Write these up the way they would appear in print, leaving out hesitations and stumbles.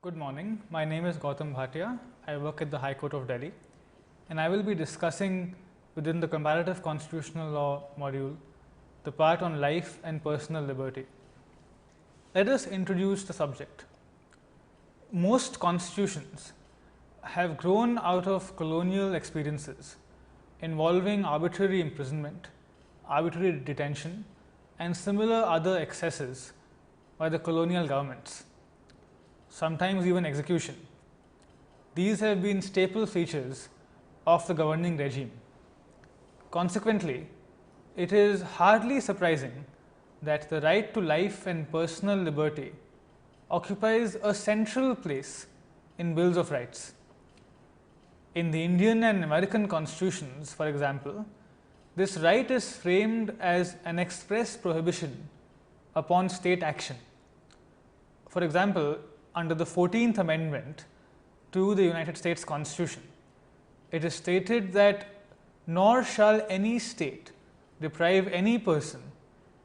Good morning. My name is Gautam Bhatia. I work at the High Court of Delhi, and I will be discussing within the comparative constitutional law module the part on life and personal liberty. Let us introduce the subject. Most constitutions have grown out of colonial experiences involving arbitrary imprisonment, arbitrary detention, and similar other excesses by the colonial governments, sometimes even execution. These have been staple features of the governing regime. Consequently, it is hardly surprising that the right to life and personal liberty occupies a central place in bills of rights. In the Indian and American constitutions, for example, this right is framed as an express prohibition upon state action. For example, under the 14th Amendment to the United States Constitution, it is stated that nor shall any state deprive any person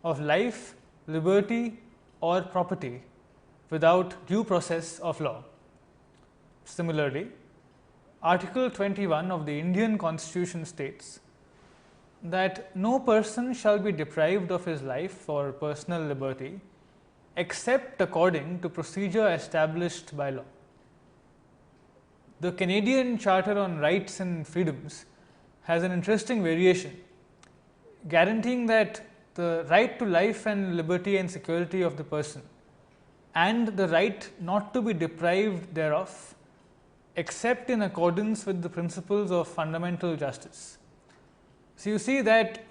of life, liberty, or property without due process of law. Similarly, Article 21 of the Indian Constitution states that no person shall be deprived of his life or personal liberty except according to procedure established by law. The Canadian Charter on Rights and Freedoms has an interesting variation, guaranteeing that the right to life and liberty and security of the person and the right not to be deprived thereof except in accordance with the principles of fundamental justice. So, you see that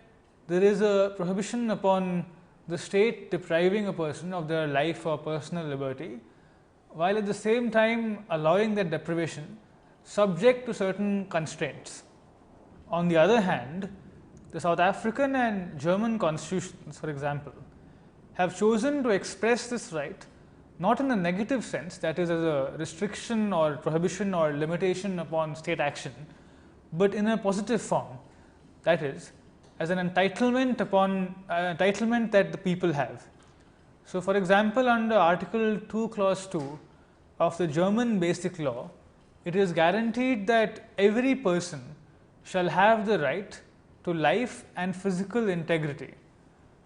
there is a prohibition upon the state depriving a person of their life or personal liberty, while at the same time allowing that deprivation subject to certain constraints. On the other hand, the South African and German constitutions, for example, have chosen to express this right not in a negative sense, that is, as a restriction or prohibition or limitation upon state action, but in a positive form, that is, as an entitlement that the people have. So, for example, under Article 2, Clause 2 of the German Basic Law, it is guaranteed that every person shall have the right to life and physical integrity.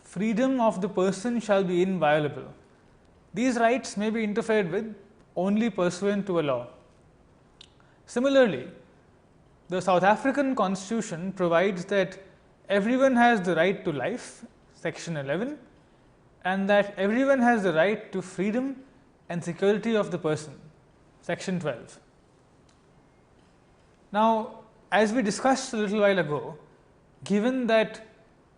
Freedom of the person shall be inviolable. These rights may be interfered with only pursuant to a law. Similarly, the South African Constitution provides that everyone has the right to life, section 11, and that everyone has the right to freedom and security of the person, section 12. Now, as we discussed a little while ago, given that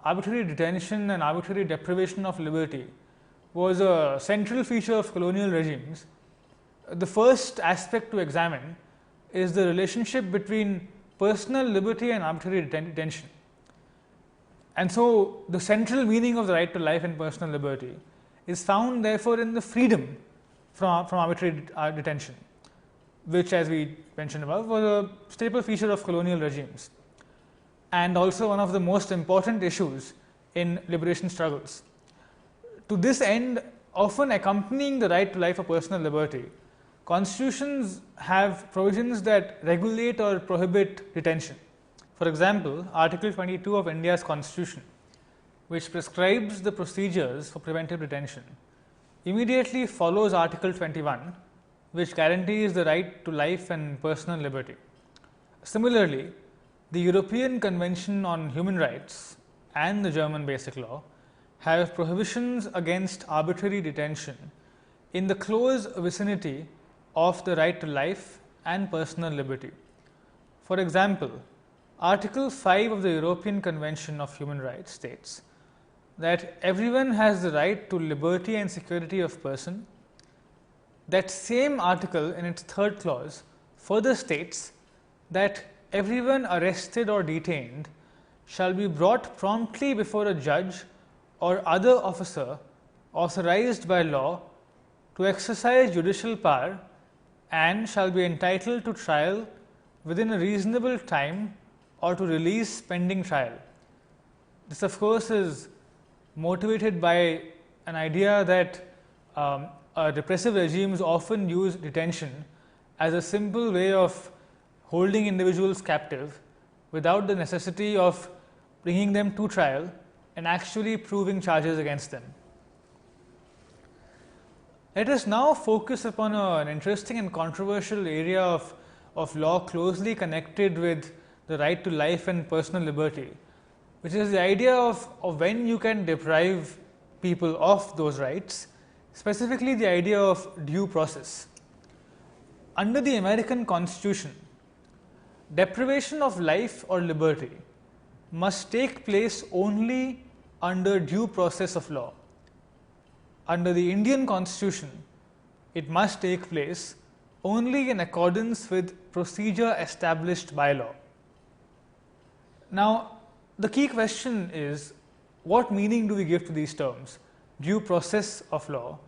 arbitrary detention and arbitrary deprivation of liberty was a central feature of colonial regimes, the first aspect to examine is the relationship between personal liberty and arbitrary detention. And so, the central meaning of the right to life and personal liberty is found therefore in the freedom from arbitrary detention, which, as we mentioned above, was a staple feature of colonial regimes and also one of the most important issues in liberation struggles. To this end, often accompanying the right to life or personal liberty, constitutions have provisions that regulate or prohibit detention. For example, Article 22 of India's Constitution, which prescribes the procedures for preventive detention, immediately follows Article 21, which guarantees the right to life and personal liberty. Similarly, the European Convention on Human Rights and the German Basic Law have prohibitions against arbitrary detention in the close vicinity of the right to life and personal liberty. For example, Article 5 of the European Convention of Human Rights states that everyone has the right to liberty and security of person. That same article in its third clause further states that everyone arrested or detained shall be brought promptly before a judge or other officer authorized by law to exercise judicial power and shall be entitled to trial within a reasonable time or to release pending trial. This, of course, is motivated by an idea that repressive regimes often use detention as a simple way of holding individuals captive without the necessity of bringing them to trial and actually proving charges against them. Let us now focus upon an interesting and controversial area of law closely connected with the right to life and personal liberty, which is the idea of when you can deprive people of those rights, specifically the idea of due process. Under the American Constitution, deprivation of life or liberty must take place only under due process of law. Under the Indian Constitution, it must take place only in accordance with procedure established by law. Now, the key question is, what meaning do we give to these terms? Due process of law,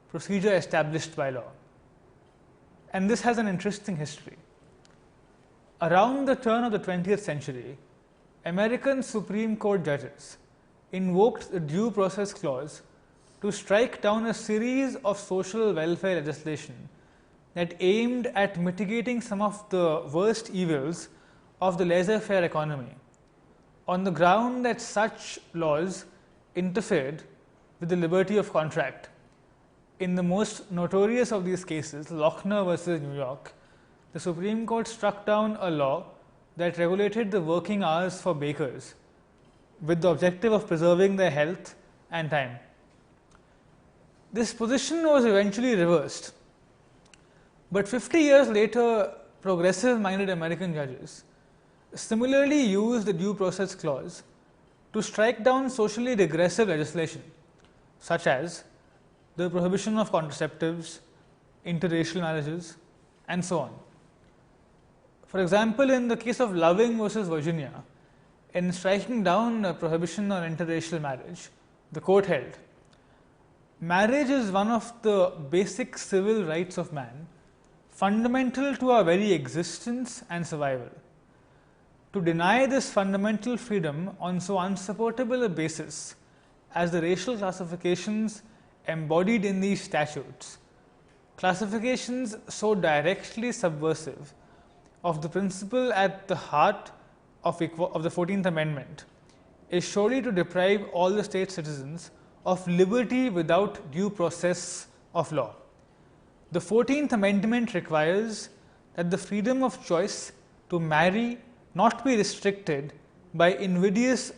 procedure established by law. And this has an interesting history. Around the turn of the 20th century, American Supreme Court judges invoked the Due Process Clause to strike down a series of social welfare legislation that aimed at mitigating some of the worst evils of the laissez-faire economy, on the ground that such laws interfered with the liberty of contract. In the most notorious of these cases, Lochner versus New York, the Supreme Court struck down a law that regulated the working hours for bakers with the objective of preserving their health and time. This position was eventually reversed, but 50 years later, progressive-minded American judges similarly used the Due Process Clause to strike down socially regressive legislation, such as the prohibition of contraceptives, interracial marriages, and so on. For example, in the case of Loving versus Virginia, in striking down a prohibition on interracial marriage, the court held, marriage is one of the basic civil rights of man, fundamental to our very existence and survival. To deny this fundamental freedom on so unsupportable a basis as the racial classifications embodied in these statutes, classifications so directly subversive of the principle at the heart of the 14th Amendment, is surely to deprive all the state citizens of liberty without due process of law. The 14th Amendment requires that the freedom of choice to marry not be restricted by invidious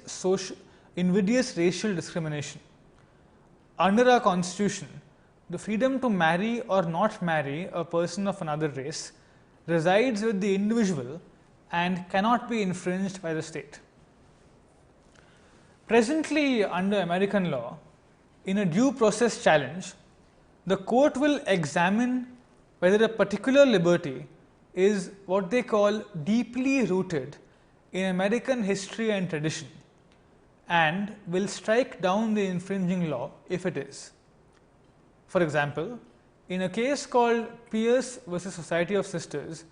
racial discrimination. Under our Constitution, the freedom to marry or not marry a person of another race resides with the individual and cannot be infringed by the state. Presently, under American law, in a due process challenge, the court will examine whether a particular liberty is what they call deeply rooted in American history and tradition, and will strike down the infringing law if it is. For example, in a case called Pierce versus Society of Sisters,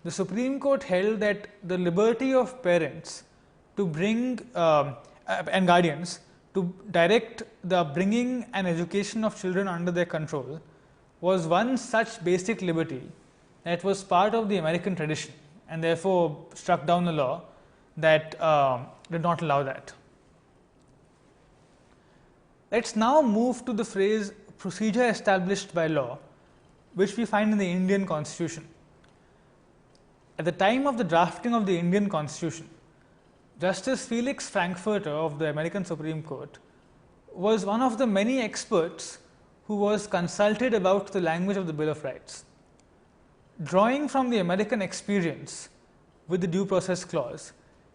the Supreme Court held that the liberty of parents to bring and guardians to direct the upbringing and education of children under their control was one such basic liberty that was part of the American tradition, and therefore struck down a law that did not allow that. Let's now move to the phrase procedure established by law, which we find in the Indian Constitution. At the time of the drafting of the Indian Constitution, Justice Felix Frankfurter of the American Supreme Court was one of the many experts who was consulted about the language of the Bill of Rights. Drawing from the American experience with the Due Process Clause,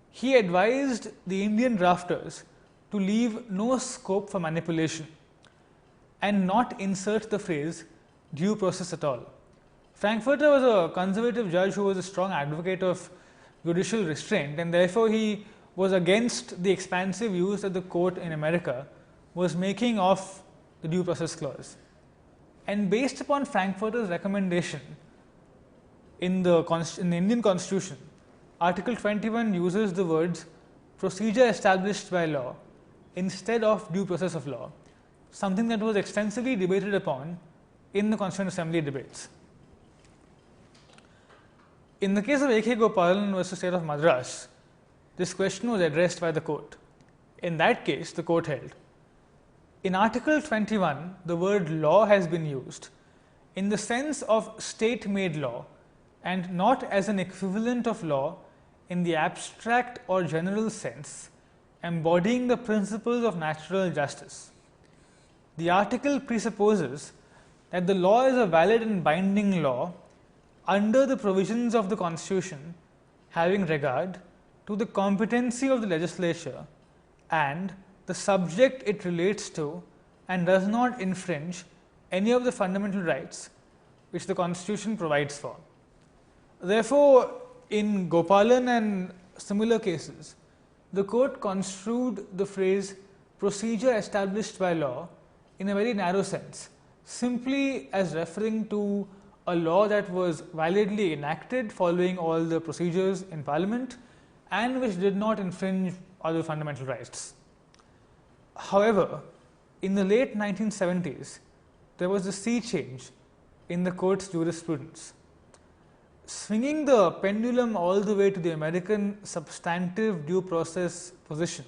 he advised the Indian drafters to leave no scope for manipulation and not insert the phrase due process at all. Frankfurter was a conservative judge who was a strong advocate of judicial restraint, and therefore he was against the expansive use that the court in America was making of the Due Process Clause. And based upon Frankfurter's recommendation, in the Indian Constitution, Article 21 uses the words procedure established by law instead of due process of law, something that was extensively debated upon in the Constituent Assembly debates. In the case of A.K. Gopalan versus State of Madras, this question was addressed by the court. In that case, the court held, in Article 21, the word law has been used in the sense of state-made law and not as an equivalent of law in the abstract or general sense, embodying the principles of natural justice. The article presupposes that the law is a valid and binding law under the provisions of the Constitution, having regard to the competency of the legislature and the subject it relates to, and does not infringe any of the fundamental rights which the Constitution provides for. Therefore, in Gopalan and similar cases, the court construed the phrase procedure established by law in a very narrow sense, simply as referring to a law that was validly enacted following all the procedures in Parliament and which did not infringe other fundamental rights. However, in the late 1970s, there was a sea change in the court's jurisprudence. Swinging the pendulum all the way to the American substantive due process position,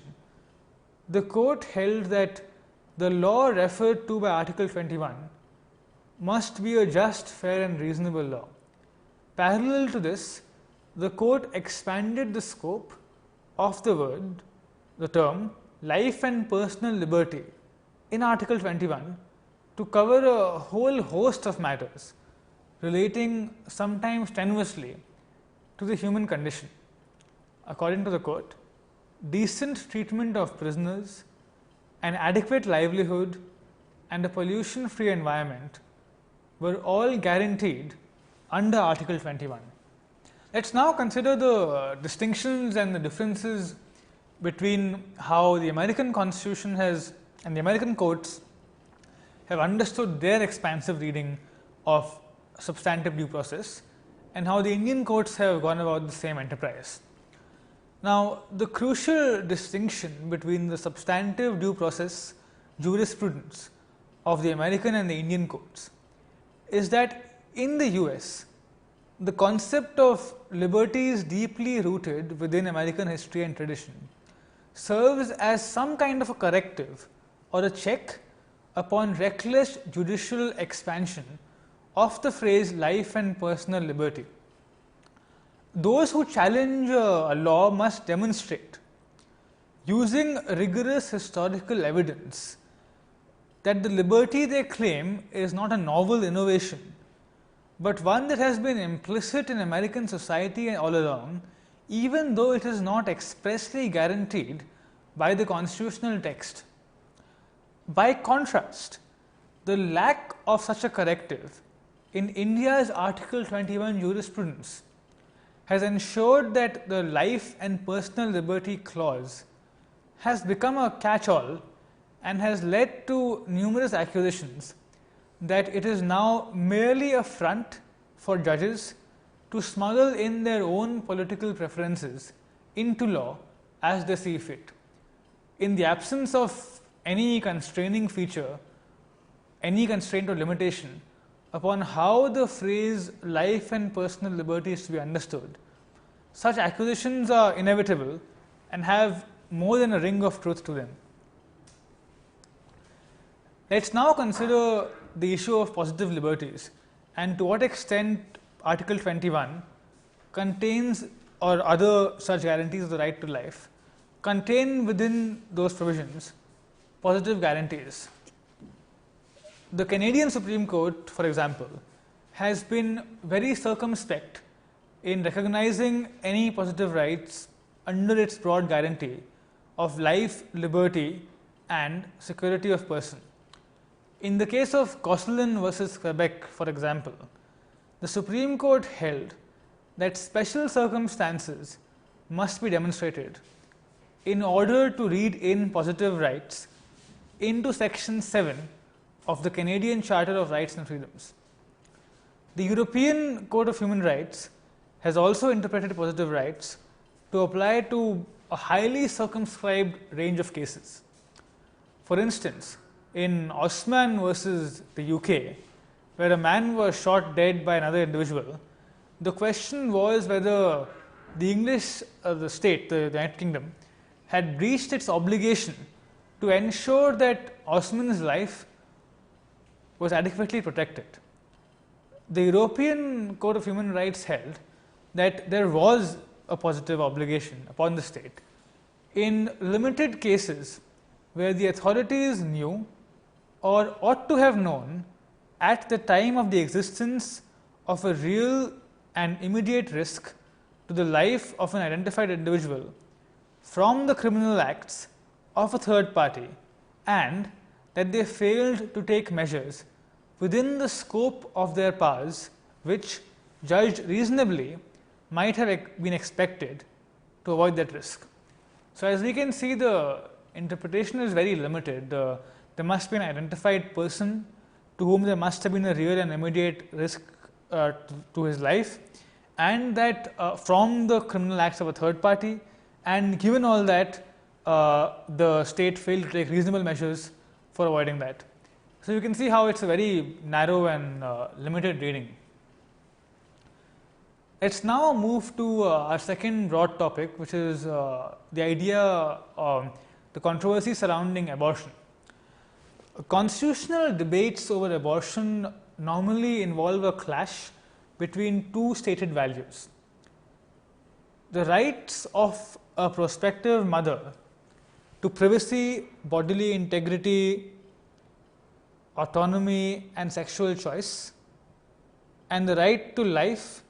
the court held that the law referred to by Article 21 must be a just, fair and reasonable law. Parallel to this, the court expanded the scope of the term life and personal liberty in Article 21 to cover a whole host of matters relating sometimes tenuously to the human condition. According to the court, decent treatment of prisoners, an adequate livelihood and a pollution-free environment were all guaranteed under Article 21. Let's now consider the distinctions and the differences between how the American Constitution and the American courts have understood their expansive reading of substantive due process and how the Indian courts have gone about the same enterprise. Now, the crucial distinction between the substantive due process jurisprudence of the American and the Indian courts is that in the US, the concept of liberty is deeply rooted within American history and tradition, serves as some kind of a corrective or a check upon reckless judicial expansion of the phrase life and personal liberty. Those who challenge a law must demonstrate, using rigorous historical evidence, that the liberty they claim is not a novel innovation, but one that has been implicit in American society all along, even though it is not expressly guaranteed by the constitutional text. By contrast, the lack of such a corrective in India's Article 21 jurisprudence has ensured that the life and personal liberty clause has become a catch-all and has led to numerous accusations that it is now merely a front for judges to smuggle in their own political preferences into law as they see fit. In the absence of any constraining feature, any constraint or limitation upon how the phrase life and personal liberty is to be understood, such accusations are inevitable and have more than a ring of truth to them. Let's now consider the issue of positive liberties and to what extent Article 21 contains, or other such guarantees of the right to life, contain within those provisions positive guarantees. The Canadian Supreme Court, for example, has been very circumspect in recognizing any positive rights under its broad guarantee of life, liberty and security of person. In the case of Gosselin versus Quebec, for example, the Supreme Court held that special circumstances must be demonstrated in order to read in positive rights into Section 7 of the Canadian Charter of Rights and Freedoms. The European Court of Human Rights has also interpreted positive rights to apply to a highly circumscribed range of cases. For instance, in Osman versus the UK, where a man was shot dead by another individual, the question was whether the English, the state, the United Kingdom, had breached its obligation to ensure that Osman's life was adequately protected. The European Court of Human Rights held that there was a positive obligation upon the state in limited cases where the authorities knew or ought to have known at the time of the existence of a real and immediate risk to the life of an identified individual from the criminal acts of a third party, and that they failed to take measures within the scope of their powers which, judged reasonably, might have been expected to avoid that risk. So, as we can see, the interpretation is very limited. There must be an identified person to whom there must have been a real and immediate risk to his life, and that from the criminal acts of a third party, and given all that, the state failed to take reasonable measures for avoiding that. So, you can see how it is a very narrow and limited reading. Let us now move to our second broad topic, which is the idea, the controversy surrounding abortion. Constitutional debates over abortion normally involve a clash between two stated values: the rights of a prospective mother to privacy, bodily integrity, autonomy and sexual choice, and the right to life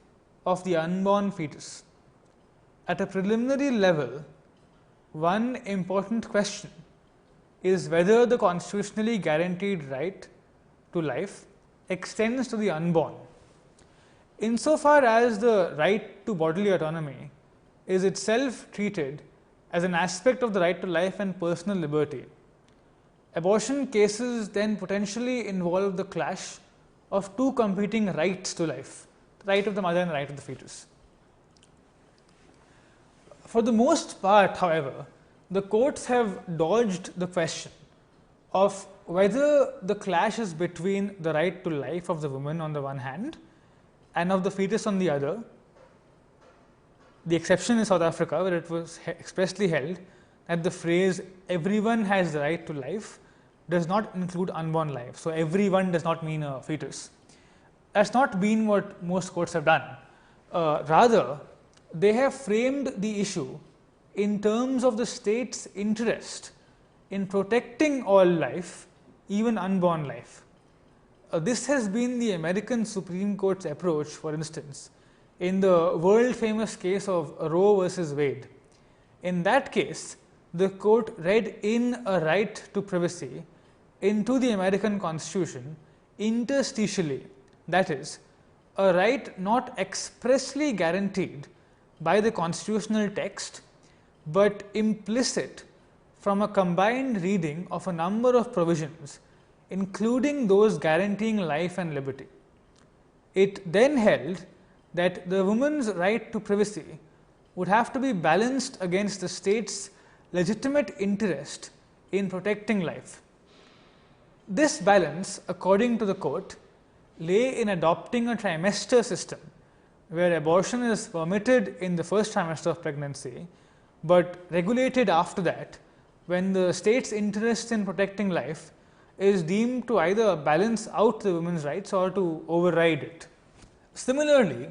of the unborn fetus. At a preliminary level, one important question is whether the constitutionally guaranteed right to life extends to the unborn. Insofar as the right to bodily autonomy is itself treated as an aspect of the right to life and personal liberty, abortion cases then potentially involve the clash of two competing rights to life: the right of the mother and the right of the fetus. For the most part, however, the courts have dodged the question of whether the clash is between the right to life of the woman on the one hand and of the fetus on the other. The exception in South Africa, where it was expressly held that the phrase "everyone has the right to life" does not include unborn life. So, everyone does not mean a fetus. That has not been what most courts have done. Rather, they have framed the issue in terms of the state's interest in protecting all life, even unborn life. This has been the American Supreme Court's approach, for instance, in the world famous case of Roe versus Wade. In that case, the court read in a right to privacy into the American Constitution interstitially, that is, a right not expressly guaranteed by the constitutional text, but implicit from a combined reading of a number of provisions, including those guaranteeing life and liberty. It then held that the woman's right to privacy would have to be balanced against the state's legitimate interest in protecting life. This balance, according to the court, lay in adopting a trimester system, where abortion is permitted in the first trimester of pregnancy, but regulated after that, when the state's interest in protecting life is deemed to either balance out the women's rights or to override it. Similarly,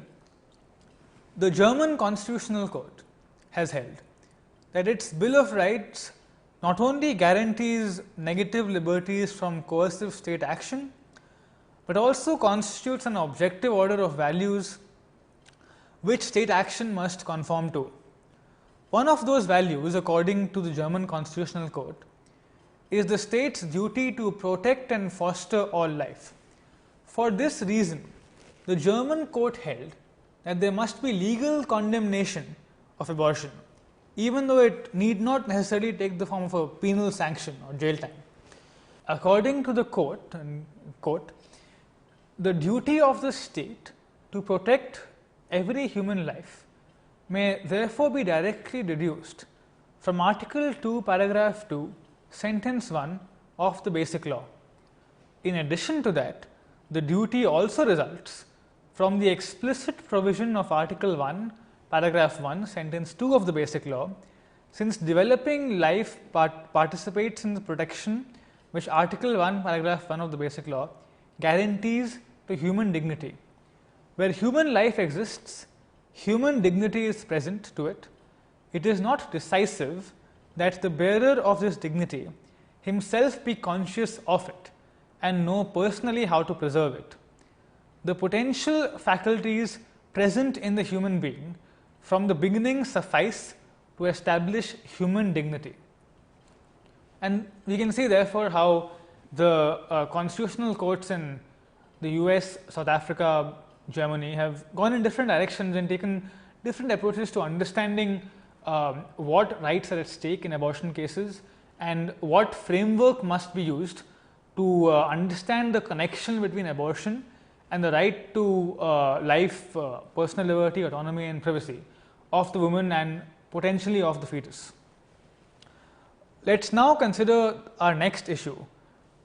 the German Constitutional Court has held that its Bill of Rights not only guarantees negative liberties from coercive state action, but also constitutes an objective order of values which state action must conform to. One of those values, according to the German Constitutional Court, is the state's duty to protect and foster all life. For this reason, the German court held that there must be legal condemnation of abortion, even though it need not necessarily take the form of a penal sanction or jail time. According to the court, the duty of the state to protect every human life may therefore be directly deduced from Article 2, Paragraph 2, Sentence 1 of the Basic Law. In addition to that, the duty also results from the explicit provision of Article 1, paragraph 1, sentence 2 of the Basic Law, since developing life participates in the protection which Article 1, paragraph 1 of the Basic Law guarantees to human dignity. Where human life exists, human dignity is present to it. It is not decisive that the bearer of this dignity himself be conscious of it and know personally how to preserve it. The potential faculties present in the human being from the beginning suffice to establish human dignity. And we can see therefore how the constitutional courts in the US, South Africa, Germany have gone in different directions and taken different approaches to understanding what rights are at stake in abortion cases and what framework must be used to understand the connection between abortion and the right to life, personal liberty, autonomy and privacy of the woman and potentially of the fetus. Let's now consider our next issue,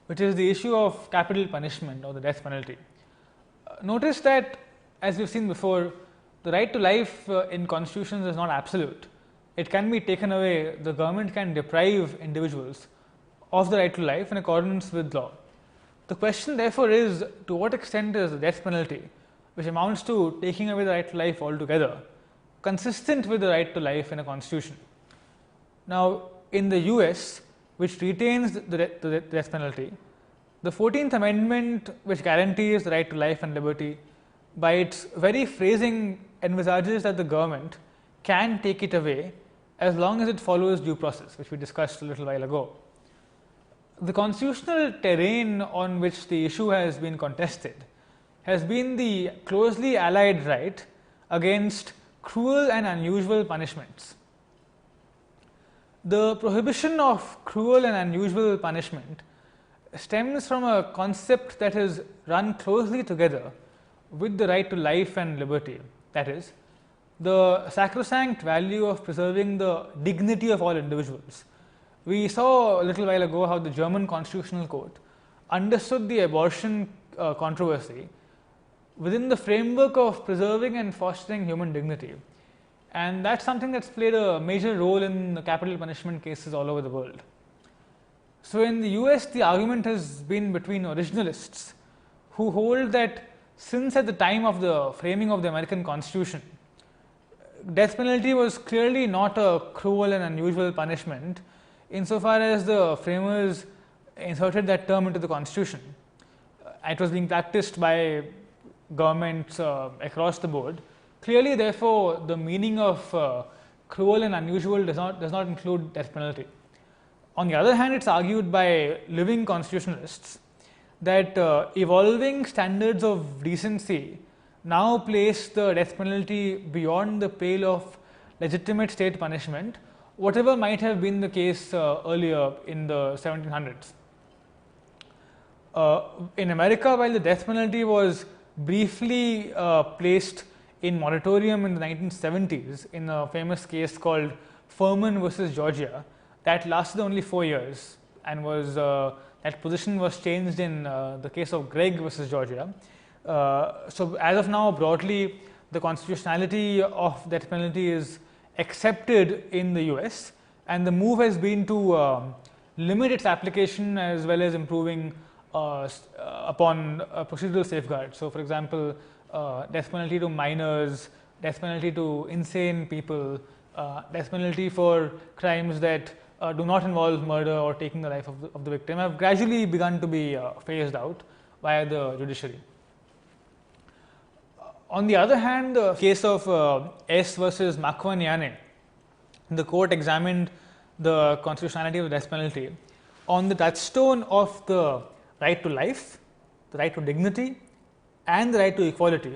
which is the issue of capital punishment or the death penalty. Notice that, as we've seen before, the right to life in constitutions is not absolute. It can be taken away. The government can deprive individuals of the right to life in accordance with law. The question therefore is, to what extent is the death penalty, which amounts to taking away the right to life altogether, consistent with the right to life in a constitution? Now, in the US, which retains the death penalty, the 14th Amendment, which guarantees the right to life and liberty, by its very phrasing envisages that the government can take it away as long as it follows due process, which we discussed a little while ago. The constitutional terrain on which the issue has been contested has been the closely allied right against cruel and unusual punishments. The prohibition of cruel and unusual punishment stems from a concept that is run closely together with the right to life and liberty, that is, the sacrosanct value of preserving the dignity of all individuals. We saw a little while ago how the German Constitutional Court understood the abortion controversy within the framework of preserving and fostering human dignity, and that's something that's played a major role in the capital punishment cases all over the world. So in the US, the argument has been between originalists who hold that since at the time of the framing of the American Constitution, death penalty was clearly not a cruel and unusual punishment insofar as the framers inserted that term into the Constitution. It was being practiced by governments across the board. Clearly, therefore, the meaning of cruel and unusual does not include death penalty. On the other hand, it's argued by living constitutionalists that evolving standards of decency now place the death penalty beyond the pale of legitimate state punishment, whatever might have been the case earlier in the 1700s. In America, while the death penalty was briefly placed in moratorium in the 1970s in a famous case called Furman versus Georgia, that lasted only 4 years and was that position was changed in the case of Gregg versus Georgia. So as of now, broadly, the constitutionality of death penalty is accepted in the US, and the move has been to limit its application as well as improving upon procedural safeguards. So for example, death penalty to minors, death penalty to insane people, death penalty for crimes that do not involve murder or taking the life of the victim have gradually begun to be phased out via the judiciary. On the other hand, the case of S versus Makwan-Yane, the court examined the constitutionality of the death penalty on the touchstone of the right to life, the right to dignity, and the right to equality,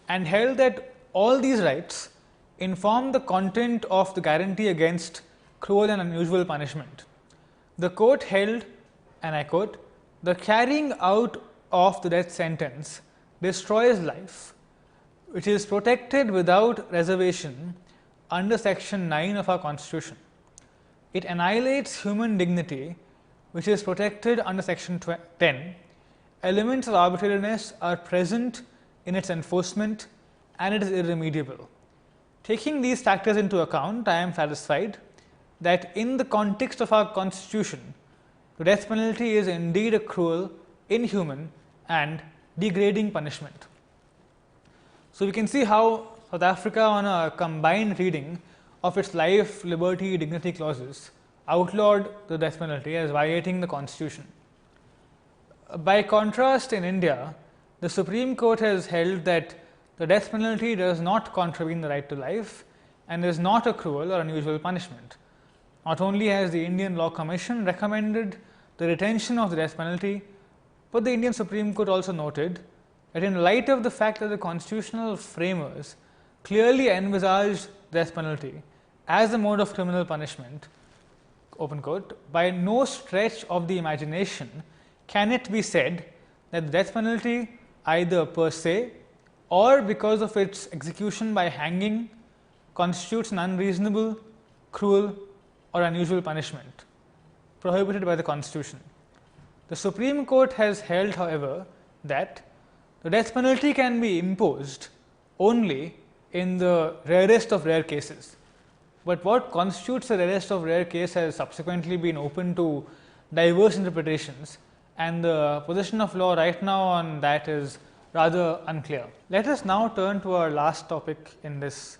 and held that all these rights inform the content of the guarantee against cruel and unusual punishment. The court held, and I quote, "The carrying out of the death sentence destroys life, which is protected without reservation under section 9 of our Constitution. It annihilates human dignity, which is protected under section 10, elements of arbitrariness are present in its enforcement and it is irremediable. Taking these factors into account, I am satisfied that in the context of our constitution, the death penalty is indeed a cruel, inhuman and degrading punishment. So, we can see how South Africa, on a combined reading of its life, liberty, dignity clauses, outlawed the death penalty as violating the constitution. By contrast, in India, the Supreme Court has held that the death penalty does not contravene the right to life and is not a cruel or unusual punishment. Not only has the Indian Law Commission recommended the retention of the death penalty, but the Indian Supreme Court also noted that in light of the fact that the constitutional framers clearly envisaged death penalty as a mode of criminal punishment, open quote, by no stretch of the imagination can it be said that the death penalty, either per se or because of its execution by hanging, constitutes an unreasonable, cruel or unusual punishment prohibited by the constitution. The Supreme Court has held, however, that the death penalty can be imposed only in the rarest of rare cases. But what constitutes the rarest of rare case has subsequently been open to diverse interpretations, and the position of law right now on that is rather unclear. Let us now turn to our last topic in this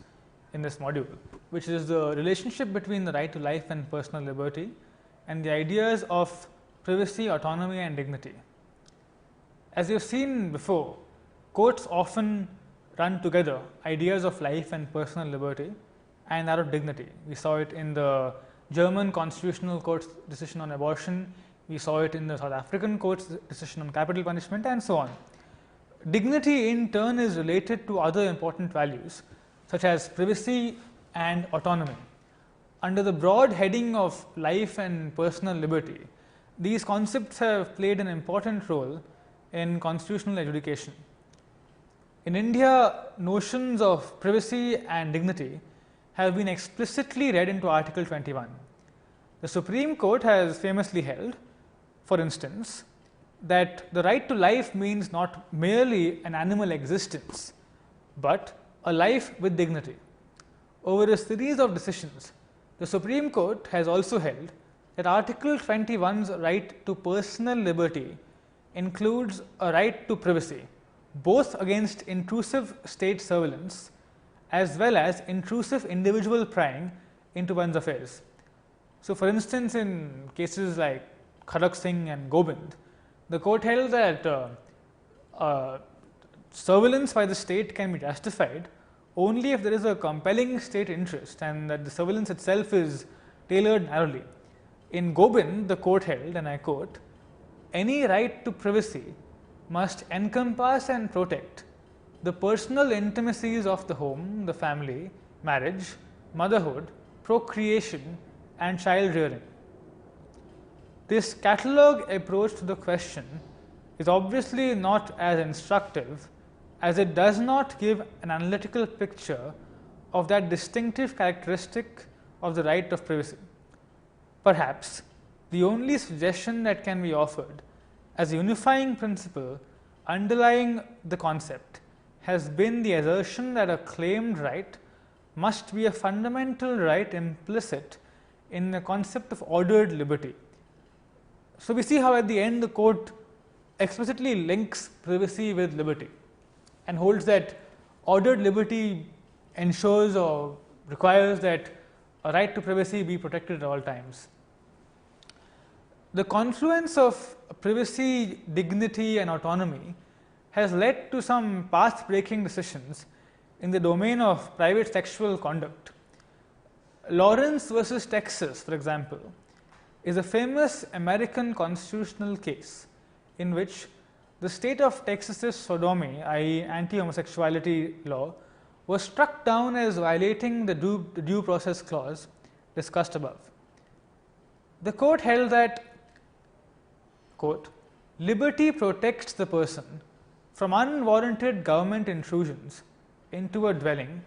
module, which is the relationship between the right to life and personal liberty and the ideas of privacy, autonomy and dignity. As you have seen before, courts often run together ideas of life and personal liberty and that of dignity. We saw it in the German Constitutional Court's decision on abortion, we saw it in the South African Court's decision on capital punishment and so on. Dignity in turn is related to other important values such as privacy and autonomy. Under the broad heading of life and personal liberty, these concepts have played an important role in constitutional adjudication. In India, notions of privacy and dignity have been explicitly read into Article 21. The Supreme Court has famously held, for instance, that the right to life means not merely an animal existence, but a life with dignity. Over a series of decisions, the Supreme Court has also held that Article 21's right to personal liberty includes a right to privacy, both against intrusive state surveillance as well as intrusive individual prying into one's affairs. So, for instance, in cases like Khadak Singh and Gobind, the court held that surveillance by the state can be justified only if there is a compelling state interest and that the surveillance itself is tailored narrowly. In Gobind, the court held, and I quote, "Any right to privacy must encompass and protect the personal intimacies of the home, the family, marriage, motherhood, procreation and child rearing." This catalogue approach to the question is obviously not as instructive as it does not give an analytical picture of that distinctive characteristic of the right of privacy. Perhaps the only suggestion that can be offered as a unifying principle underlying the concept has been the assertion that a claimed right must be a fundamental right implicit in the concept of ordered liberty. So, we see how at the end the court explicitly links privacy with liberty and holds that ordered liberty ensures or requires that a right to privacy be protected at all times. The confluence of privacy, dignity and autonomy has led to some path-breaking decisions in the domain of private sexual conduct. Lawrence versus Texas, for example, is a famous American constitutional case in which the state of Texas's sodomy, i.e. anti-homosexuality law, was struck down as violating the due process clause discussed above. The court held that, quote, "Liberty protects the person from unwarranted government intrusions into a dwelling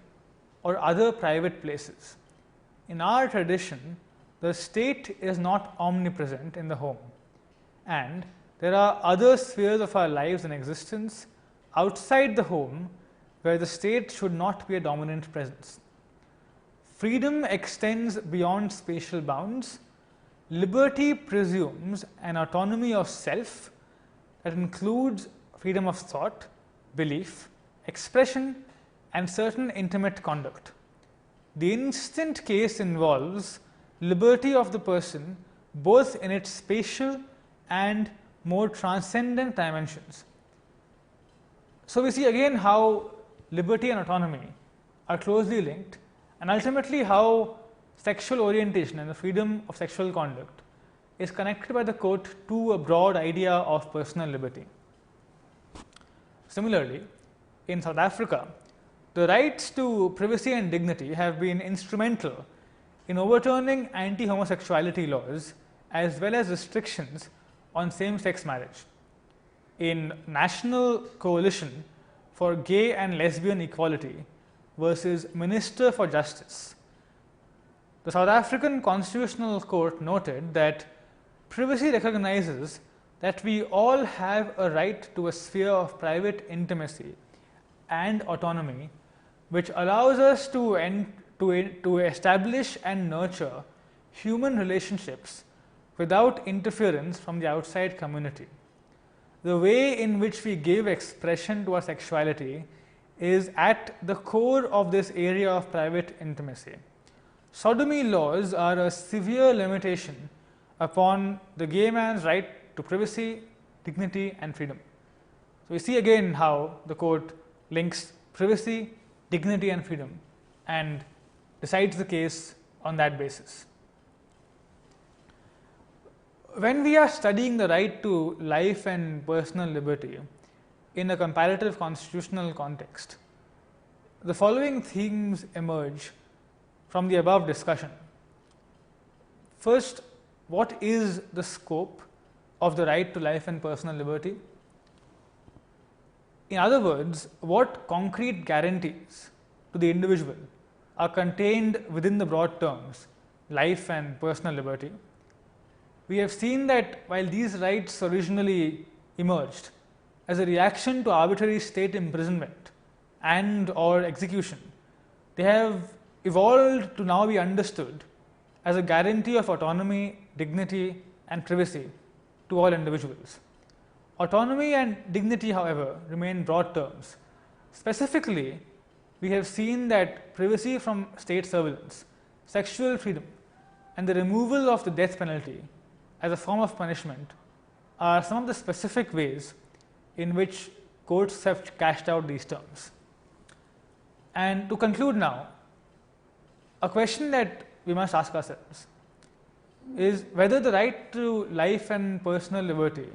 or other private places. In our tradition, the state is not omnipresent in the home, and there are other spheres of our lives and existence outside the home where the state should not be a dominant presence. Freedom extends beyond spatial bounds. Liberty presumes an autonomy of self that includes freedom of thought, belief, expression, and certain intimate conduct. The instant case involves liberty of the person both in its spatial and more transcendent dimensions. So, we see again how liberty and autonomy are closely linked, and ultimately how sexual orientation and the freedom of sexual conduct is connected by the court to a broad idea of personal liberty. Similarly, in South Africa, the rights to privacy and dignity have been instrumental in overturning anti-homosexuality laws as well as restrictions on same-sex marriage. In National Coalition for Gay and Lesbian Equality versus Minister for Justice, the South African Constitutional Court noted that privacy recognizes that we all have a right to a sphere of private intimacy and autonomy, which allows us to establish and nurture human relationships without interference from the outside community. The way in which we give expression to our sexuality is at the core of this area of private intimacy. Sodomy laws are a severe limitation upon the gay man's right to privacy, dignity, and freedom. So, we see again how the court links privacy, dignity, and freedom and decides the case on that basis. When we are studying the right to life and personal liberty in a comparative constitutional context, the following themes emerge from the above discussion. First, what is the scope of the right to life and personal liberty? In other words, what concrete guarantees to the individual are contained within the broad terms life and personal liberty? We have seen that while these rights originally emerged as a reaction to arbitrary state imprisonment and or execution, they have evolved to now be understood as a guarantee of autonomy, dignity, and privacy to all individuals. Autonomy and dignity, however, remain broad terms. Specifically, we have seen that privacy from state surveillance, sexual freedom, and the removal of the death penalty as a form of punishment are some of the specific ways in which courts have cashed out these terms. And to conclude now, a question that we must ask ourselves is whether the right to life and personal liberty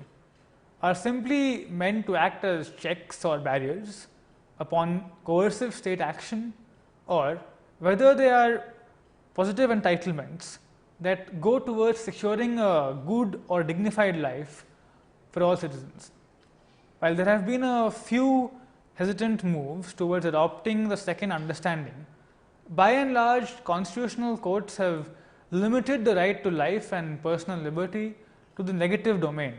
are simply meant to act as checks or barriers upon coercive state action, or whether they are positive entitlements that go towards securing a good or dignified life for all citizens. While there have been a few hesitant moves towards adopting the second understanding, by and large, constitutional courts have limited the right to life and personal liberty to the negative domain.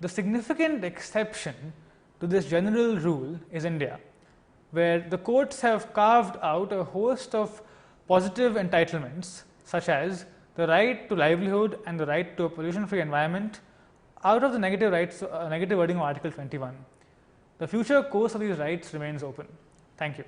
The significant exception to this general rule is India, where the courts have carved out a host of positive entitlements such as the right to livelihood and the right to a pollution-free environment out of the negative wording of Article 21. The future course of these rights remains open. Thank you.